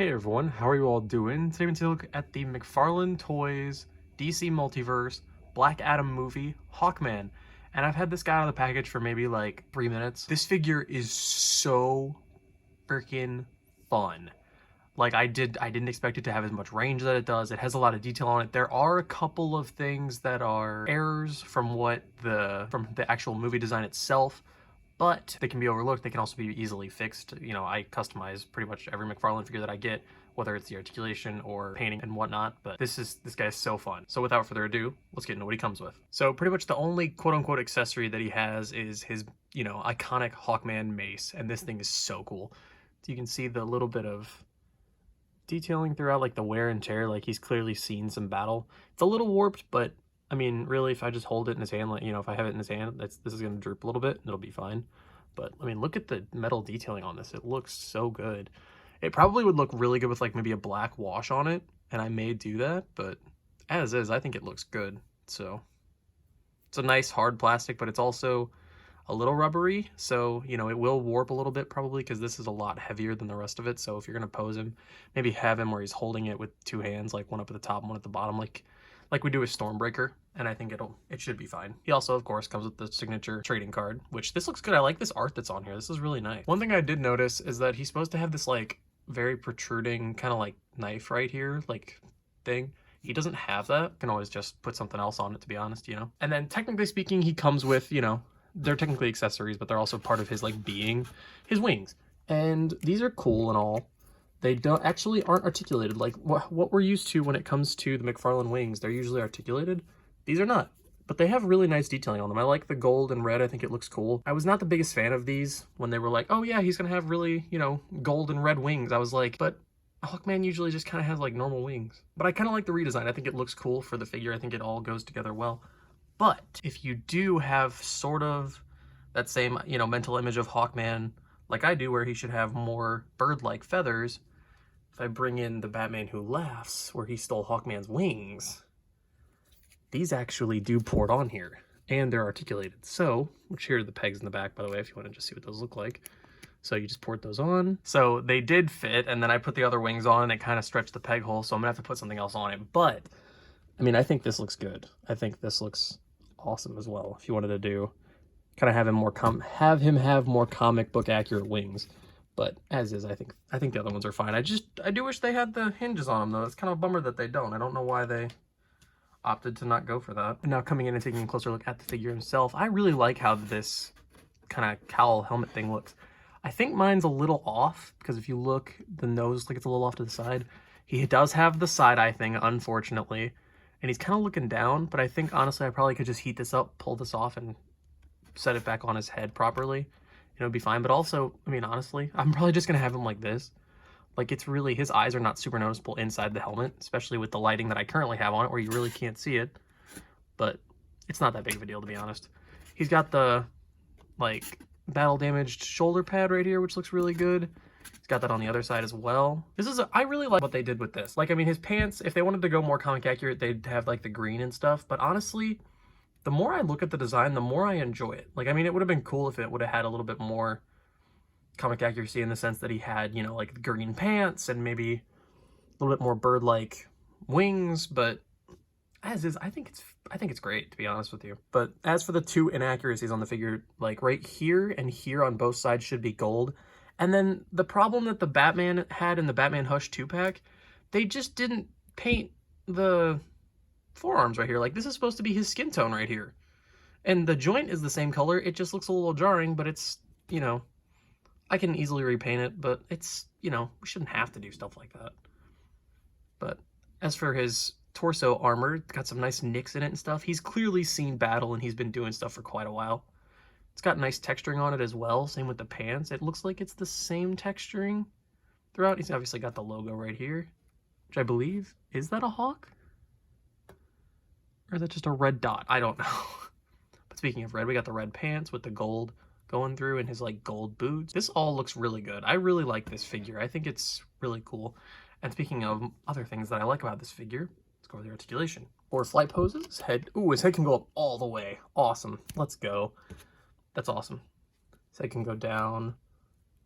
Hey everyone, how are you all doing? Today we're going to look at the McFarlane Toys DC Multiverse Black Adam movie Hawkman. And I've had this guy out of the package for maybe like 3 minutes. This figure is so freaking fun. Like I didn't expect it to have as much range that it does. It has a lot of detail on it. There are a couple of things that are errors from the actual movie design itself, but they can be overlooked. They can also be easily fixed. You know, I customize pretty much every McFarlane figure that I get, whether it's the articulation or painting and whatnot, but this guy is so fun. So without further ado, let's get into what he comes with. So pretty much the only quote-unquote accessory that he has is his, you know, iconic Hawkman Mace, and this thing is so cool. So you can see the little bit of detailing throughout, like the wear and tear, like he's clearly seen some battle. It's a little warped, but I mean, really, if I just hold it in his hand, like, you know, if I have it in his hand, this is going to droop a little bit, and it'll be fine. But, I mean, look at the metal detailing on this. It looks so good. It probably would look really good with, like, maybe a black wash on it, and I may do that, but as is, I think it looks good. So, it's a nice hard plastic, but it's also a little rubbery, so, you know, it will warp a little bit probably because this is a lot heavier than the rest of it. So if you're going to pose him, maybe have him where he's holding it with two hands, like one up at the top and one at the bottom, like we do with Stormbreaker, and I think it should be fine. He also, of course, comes with the signature trading card, which this looks good. I like this art that's on here. This is really nice. One thing I did notice is that he's supposed to have this, like, very protruding kind of, like, knife right here, like, thing. He doesn't have that. You can always just put something else on it, to be honest, you know? And then, technically speaking, he comes with, you know, they're technically accessories, but they're also part of his, like, being, his wings. And these are cool and all. They aren't articulated like what we're used to when it comes to the McFarlane wings. They're usually articulated. These are not, but they have really nice detailing on them. I like the gold and red. I think it looks cool. I was not the biggest fan of these when they were like, oh yeah, he's gonna have really, you know, gold and red wings. I was like, but Hawkman usually just kind of has like normal wings. But I kind of like the redesign. I think it looks cool for the figure. I think it all goes together well. But if you do have sort of that same, you know, mental image of Hawkman like I do, where he should have more bird-like feathers, if I bring in the Batman Who Laughs, where he stole Hawkman's wings, these actually do port on here, and they're articulated. So, which here are the pegs in the back, by the way, if you want to just see what those look like. So you just port those on. So they did fit, and then I put the other wings on, and it kind of stretched the peg hole, so I'm going to have to put something else on it. But, I mean, I think this looks good. I think this looks awesome as well, if you wanted to do, kind of have him have more comic book accurate wings. But as is, I think the other ones are fine. I do wish they had the hinges on them, though. It's kind of a bummer that they don't. I don't know why they opted to not go for that. And now coming in and taking a closer look at the figure himself, I really like how this kind of cowl helmet thing looks. I think mine's a little off, because if you look, the nose, like, it's a little off to the side. He does have the side-eye thing, unfortunately, and he's kind of looking down, but I think, honestly, I probably could just heat this up, pull this off, and set it back on his head properly. It would be fine. But also, I mean, honestly, I'm probably just gonna have him like this. Like, it's really, his eyes are not super noticeable inside the helmet, especially with the lighting that I currently have on it, where you really can't see it. But it's not that big of a deal, to be honest. He's got the, like, battle damaged shoulder pad right here, which looks really good. He's got that on the other side as well. I really like what they did with this. Like, I mean, his pants, if they wanted to go more comic accurate, they'd have, like, the green and stuff. But honestly, the more I look at the design, the more I enjoy it. Like, I mean, it would have been cool if it would have had a little bit more comic accuracy in the sense that he had, you know, like green pants and maybe a little bit more bird-like wings, but as is, I think it's great, to be honest with you. But as for the two inaccuracies on the figure, like right here and here on both sides should be gold. And then the problem that the Batman had in the Batman Hush 2-pack, they just didn't paint the forearms right here. Like, this is supposed to be his skin tone right here, and the joint is the same color. It just looks a little jarring, but it's, you know, I can easily repaint it, but it's, you know, we shouldn't have to do stuff like that. But as for his torso armor, it's got some nice nicks in it and stuff. He's clearly seen battle, and he's been doing stuff for quite a while. It's got nice texturing on it as well. Same with the pants. It looks like it's the same texturing throughout. He's obviously got the logo right here, which I believe, is that a hawk? Or is that just a red dot? I don't know. But speaking of red, we got the red pants with the gold going through and his, like, gold boots. This all looks really good. I really like this figure. I think it's really cool. And speaking of other things that I like about this figure, let's go over the articulation. For flight poses, his head can go up all the way. Awesome. Let's go. That's awesome. His head can go down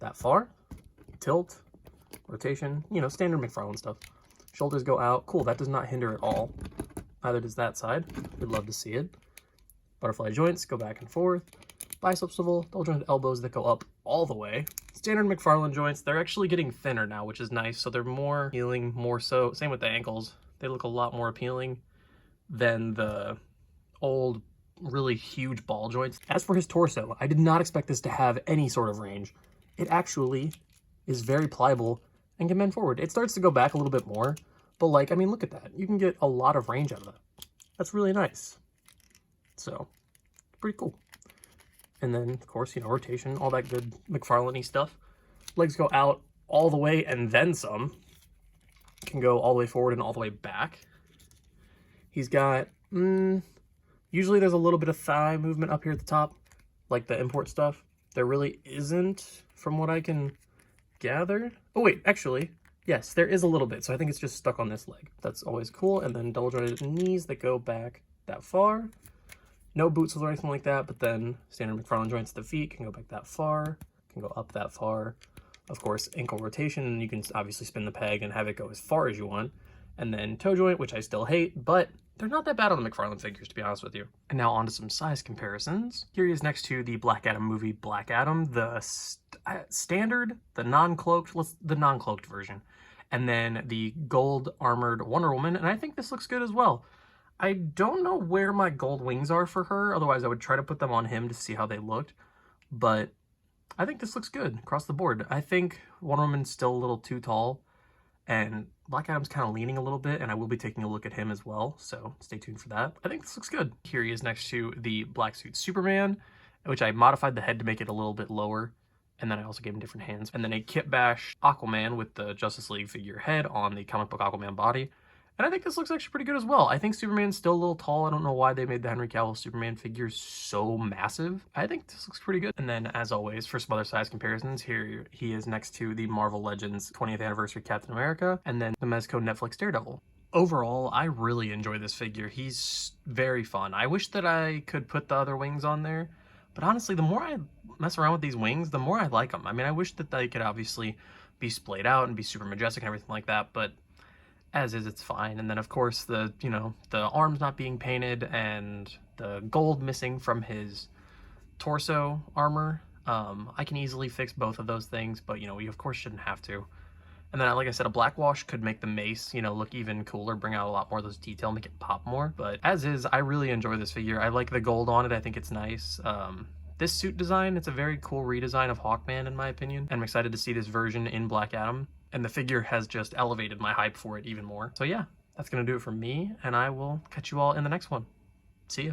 that far, tilt, Rotation, you know, standard McFarlane stuff. Shoulders go out. Cool, that does not hinder at all. Neither does that side. We'd love to see it. Butterfly joints go back and forth. Bicep swivel, double jointed elbows that go up all the way. Standard McFarlane joints, they're actually getting thinner now, which is nice. So they're more healing, more so. Same with the ankles. They look a lot more appealing than the old, really huge ball joints. As for his torso, I did not expect this to have any sort of range. It actually is very pliable and can bend forward. It starts to go back a little bit more, but like, I mean, look at that. You can get a lot of range out of that. That's really nice. So, pretty cool. And then, of course, you know, rotation, all that good McFarlane-y stuff. Legs go out all the way and then some. Can go all the way forward and all the way back. He's got, usually there's a little bit of thigh movement up here at the top, like the import stuff. There really isn't, from what I can gather. Oh wait, actually, yes, there is a little bit. So I think it's just stuck on this leg. That's always cool. And then double jointed knees that go back that far. No boots or anything like that, but then standard McFarlane joints at the feet can go back that far, can go up that far. Of course, ankle rotation, and you can obviously spin the peg and have it go as far as you want. And then toe joint, which I still hate, but they're not that bad on the McFarlane figures, to be honest with you. And now on to some size comparisons. Here he is next to the Black Adam movie Black Adam, the standard, the non-cloaked version. And then the gold armored Wonder Woman, and I think this looks good as well. I don't know where my gold wings are for her, otherwise I would try to put them on him to see how they looked. But I think this looks good across the board. I think Wonder Woman's still a little too tall, and Black Adam's kind of leaning a little bit, and I will be taking a look at him as well, so stay tuned for that. I think this looks good. Here he is next to the black suit Superman, which I modified the head to make it a little bit lower, and then I also gave him different hands. And then a kit bash Aquaman with the Justice League figure head on the comic book Aquaman body. And I think this looks actually pretty good as well. I think Superman's still a little tall. I don't know why they made the Henry Cavill Superman figure so massive. I think this looks pretty good. And then, as always, for some other size comparisons, here he is next to the Marvel Legends 20th Anniversary Captain America, and then the Mezco Netflix Daredevil. Overall, I really enjoy this figure. He's very fun. I wish that I could put the other wings on there, but honestly, the more I mess around with these wings, the more I like them. I mean, I wish that they could obviously be splayed out and be super majestic and everything like that, but as is, it's fine. And then of course the, you know, the arms not being painted and the gold missing from his torso armor. I can easily fix both of those things, but you know, we of course shouldn't have to. And then, like I said, a black wash could make the mace, you know, look even cooler, bring out a lot more of those detail, make it pop more. But as is, I really enjoy this figure. I like the gold on it. I think it's nice. This suit design, it's a very cool redesign of Hawkman in my opinion. And I'm excited to see this version in Black Adam. And the figure has just elevated my hype for it even more. So yeah, that's gonna do it for me, and I will catch you all in the next one. See ya.